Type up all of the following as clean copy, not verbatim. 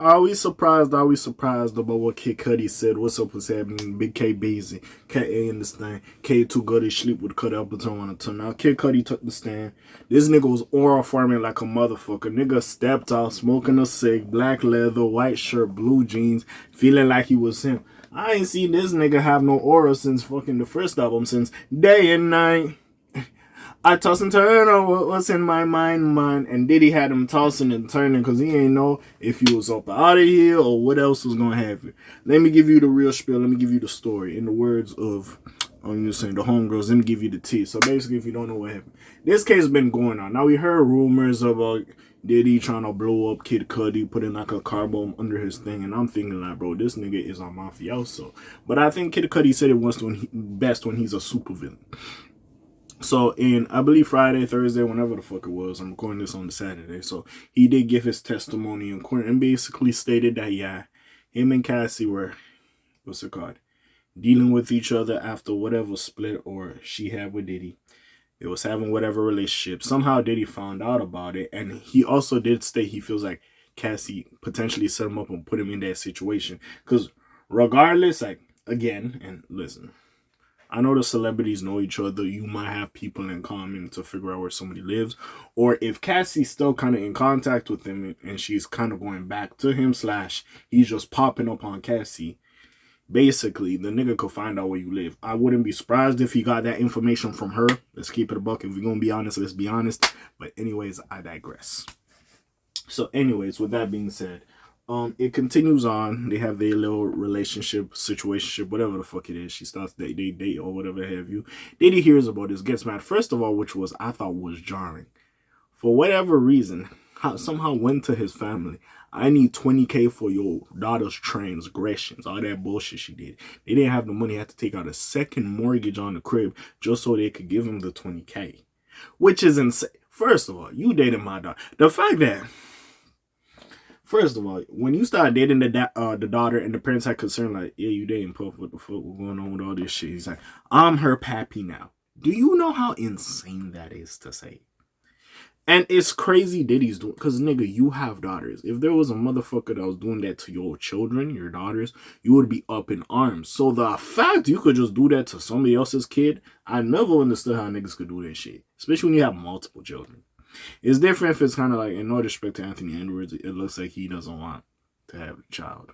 Are we surprised? Are we surprised about what Kid Cudi said? What's up with happening? Big K busy. K.A. in the stand. K too good to sleep with K.A.Vuitton on the turn. Now Kid Cudi took the stand. This nigga was oral farming like a motherfucker. Nigga stepped out smoking a cig, black leather, white shirt, blue jeans, feeling like he was him. I ain't seen this nigga have no aura since fucking the first album, since Day and Night. I toss and turn on what's in my mind. And Diddy had him tossing and turning because he ain't know if he was up out of here or what else was going to happen. Let me give you the real spiel. Let me give you the story. In the words of, you're saying the homegirls, let me give you the tea. So basically, if you don't know what happened, this case has been going on. Now, we heard rumors about Diddy trying to blow up Kid Cudi, putting like a car bomb under his thing. And I'm thinking like, bro, this nigga is a mafioso. But I think Kid Cudi said it best when he's a supervillain. So in, I believe Friday, Thursday, whenever the fuck it was, I'm recording this on the Saturday. So he did give his testimony in court and basically stated that, yeah, him and Cassie were, what's it called, dealing with each other after whatever split or she had with Diddy. They was having whatever relationship. Somehow Diddy found out about it. And he also did state he feels like Cassie potentially set him up and put him in that situation. Because regardless, like, again, and listen, I know the celebrities know each other. You might have people in common to figure out where somebody lives. Or if Cassie's still kind of in contact with him and she's kind of going back to him / he's just popping up on Cassie, basically, the nigga could find out where you live. I wouldn't be surprised if he got that information from her. Let's keep it a buck. If we're going to be honest, let's be honest. But anyways, I digress. So anyways, with that being said, it continues on. They have their little relationship, situationship, whatever the fuck it is. She starts they date or whatever have you. Diddy hears about this, gets mad. First of all, which was I thought was jarring. For whatever reason, somehow went to his family. I need 20K for your daughter's transgressions. All that bullshit she did. They didn't have the money. Had to take out a second mortgage on the crib just so they could give him the 20K. Which is insane. First of all, you dated my daughter. The fact that, first of all, when you start dating the daughter and the parents had concern, like, yeah, you dating Puff, what the fuck, what's going on with all this shit? He's like, I'm her pappy now. Do you know how insane that is to say? And it's crazy Diddy's doing, because nigga, you have daughters. If there was a motherfucker that was doing that to your children, your daughters, you would be up in arms. So the fact you could just do that to somebody else's kid, I never understood how niggas could do that shit. Especially when you have multiple children. It's different if it's kind of like, in no disrespect to Anthony Edwards, it looks like he doesn't want to have a child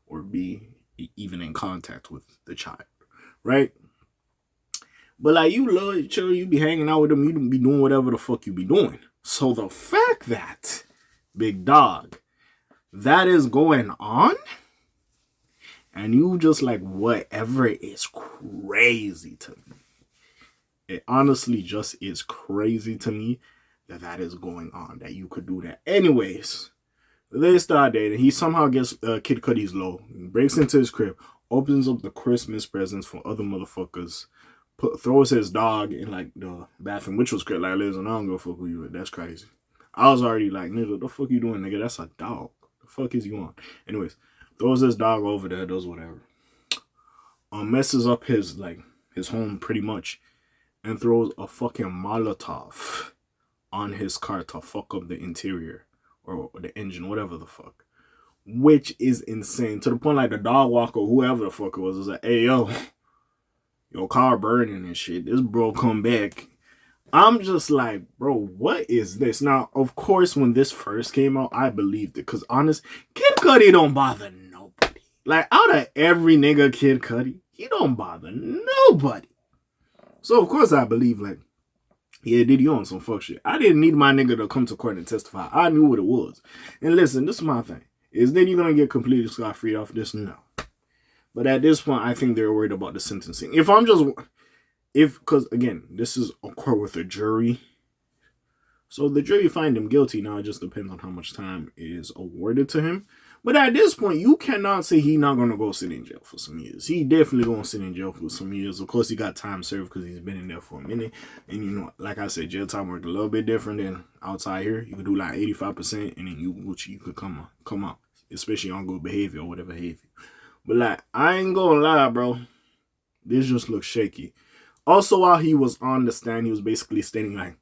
or be even in contact with the child, right? But like, you love your children, you be hanging out with them, you be doing whatever the fuck you be doing. So the fact that, big dog, that is going on, and you just like, whatever, is crazy to me. It honestly just is crazy to me that is going on, that you could do that. Anyways, they start dating. He somehow gets Kid Cudi's low, breaks into his crib, opens up the Christmas presents for other motherfuckers, throws his dog in like the bathroom, which was great. Like, listen, I don't go fuck with you. That's crazy. I was already like, nigga, what the fuck you doing, nigga? That's a dog. The fuck is you on? Anyways, throws his dog over there, does whatever. Messes up his home pretty much, and throws a fucking Molotov on his car to fuck up the interior or the engine, whatever the fuck. Which is insane. To the point like the dog walker, whoever the fuck it was like, hey, yo, your car burning and shit. This bro come back. I'm just like, bro, what is this? Now, of course, when this first came out, I believed it. Because honest, Kid Cudi don't bother nobody. Like, out of every nigga Kid Cudi, he don't bother nobody. So, of course, I believe, like, yeah, Diddy on some fuck shit. I didn't need my nigga to come to court and testify. I knew what it was. And listen, this is my thing. Is Diddy gonna get completely scot-free off this? No. But at this point, I think they're worried about the sentencing. Because again, this is a court with a jury. So the jury find him guilty. Now it just depends on how much time is awarded to him. But at this point, you cannot say he's not going to go sit in jail for some years. He definitely going to sit in jail for some years. Of course, he got time served because he's been in there for a minute. And, you know, like I said, jail time work a little bit different than outside here. You could do like 85% and then you could come out. Especially on good behavior or whatever have you. But like, I ain't going to lie, bro. This just looks shaky. Also, while he was on the stand, he was basically stating like,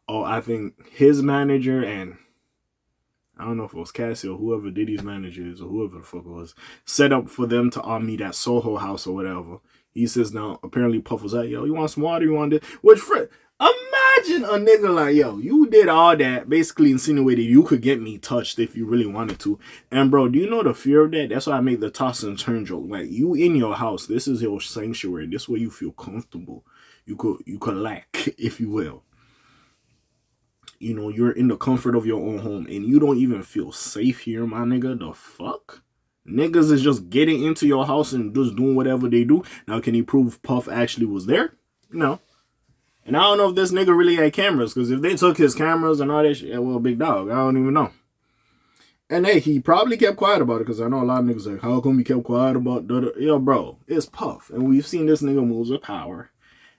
oh, I think his manager and I don't know if it was Cassie or whoever Diddy's manager is or whoever the fuck it was, set up for them to all meet at Soho House or whatever. He says now, apparently Puff was like, yo, you want some water? You want this? Which, imagine a nigga like, yo, you did all that, basically insinuated you could get me touched if you really wanted to. And bro, do you know the fear of that? That's why I make the toss and turn joke. Like, you in your house, this is your sanctuary. This is where you feel comfortable. You could lack, if you will. You know, you're in the comfort of your own home and you don't even feel safe here, my nigga. The fuck? Niggas is just getting into your house and just doing whatever they do. Now, can he prove Puff actually was there? No. And I don't know if this nigga really had cameras, because if they took his cameras and all that shit, well, big dog, I don't even know. And hey, he probably kept quiet about it, because I know a lot of niggas like, how come he kept quiet about that? Yo, bro, it's Puff. And we've seen this nigga moves with power.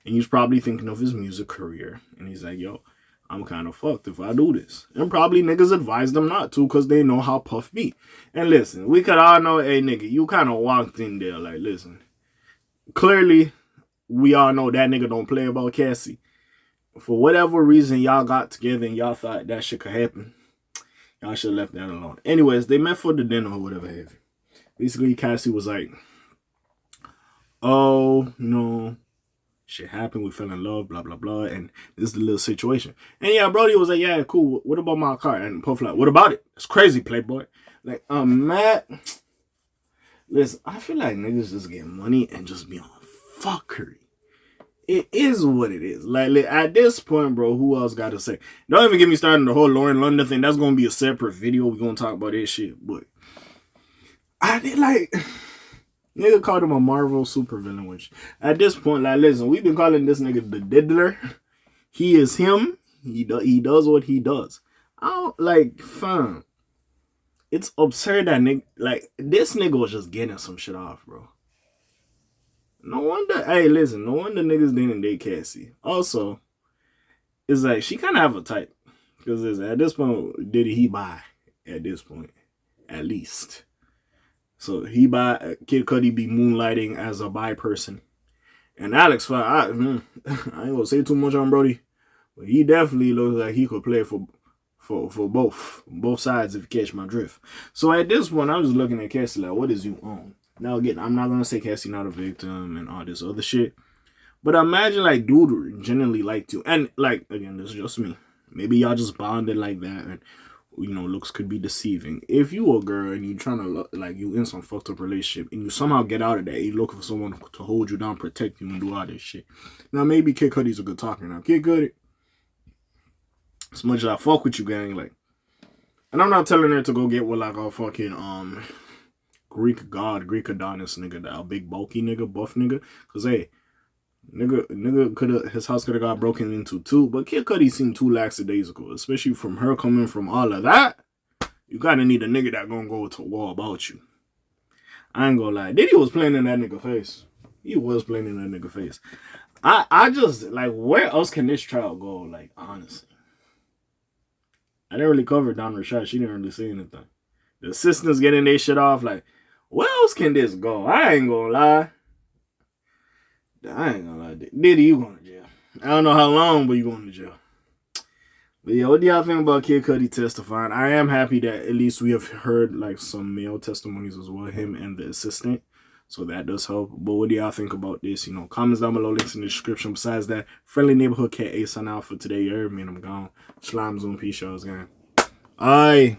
And he's probably thinking of his music career. And he's like, yo, I'm kind of fucked if I do this. And probably niggas advised him not to because they know how Puff be. And listen, we could all know, hey, nigga, you kind of walked in there like, listen, clearly, we all know that nigga don't play about Cassie. For whatever reason, y'all got together and y'all thought that shit could happen. Y'all should have left that alone. Anyways, they met for the dinner or whatever have you. Basically, Cassie was like, oh, you know, shit happened, we fell in love, blah, blah, blah, and this is the little situation. And yeah, Brody was like, yeah, cool, what about my car? And Puff like, what about it? It's crazy, playboy. Like, Matt, listen, I feel like niggas just get money and just be on fuckery. It is what it is. Like, at this point, bro, who else got to say? Don't even get me started on the whole Lauren London thing. That's going to be a separate video. We're going to talk about that shit. But I did like... Nigga called him a Marvel supervillain, which at this point, like, listen, we've been calling this nigga the Diddler. He is him. He does what he does. I don't, like, fam. It's absurd that nigga, like, this nigga was just getting some shit off, bro. No wonder, hey, listen, no wonder niggas didn't date Cassie. Also, it's like, she kind of have a type. Because at this point, did he buy? At this point, at least. So he by Kid Cudi be moonlighting as a bi person. And Alex, I ain't gonna say too much on Brody, but he definitely looks like he could play for both sides if you catch my drift. So at this point, I'm just looking at Cassie like, what is you on? Now again, I'm not gonna say Cassie not a victim and all this other shit, but imagine like dude genuinely liked you, and like again, this is just me. Maybe y'all just bonded like that, and you know, looks could be deceiving. If you a girl and you trying to, like, you in some fucked up relationship and you somehow get out of that, you looking for someone to hold you down, protect you, and do all this shit. Now, maybe Kid Cudi's a good talker. Now, Kid Cudi, as much as I fuck with you, gang, like, and I'm not telling her to go get with, like, a fucking, Greek god, Greek Adonis nigga, that big bulky nigga, buff nigga. Because, hey, nigga coulda, his house coulda got broken into too, but Kid Cudi seemed too lackadaisical, especially from her coming from all of that. You gotta need a nigga that gonna go to war about you. I ain't gonna lie, Diddy was playing in that nigga face. He was playing in that nigga face. I just, like, where else can this trial go, like, honestly? I didn't really cover Don Rashad. She didn't really say anything. The assistants getting their shit off, like, where else can this go? I ain't gonna lie. Diddy, you going to jail. I don't know how long, but you going to jail. But yeah, what do y'all think about Kid Cudi testifying? I am happy that at least we have heard like some male testimonies as well, him and the assistant. So that does help. But what do y'all think about this? You know, comments down below, links in the description. Besides that, friendly neighborhood K.A. sign out for today. You heard me and I'm gone. Slime Zoom, peace, y'all, gang. Aye.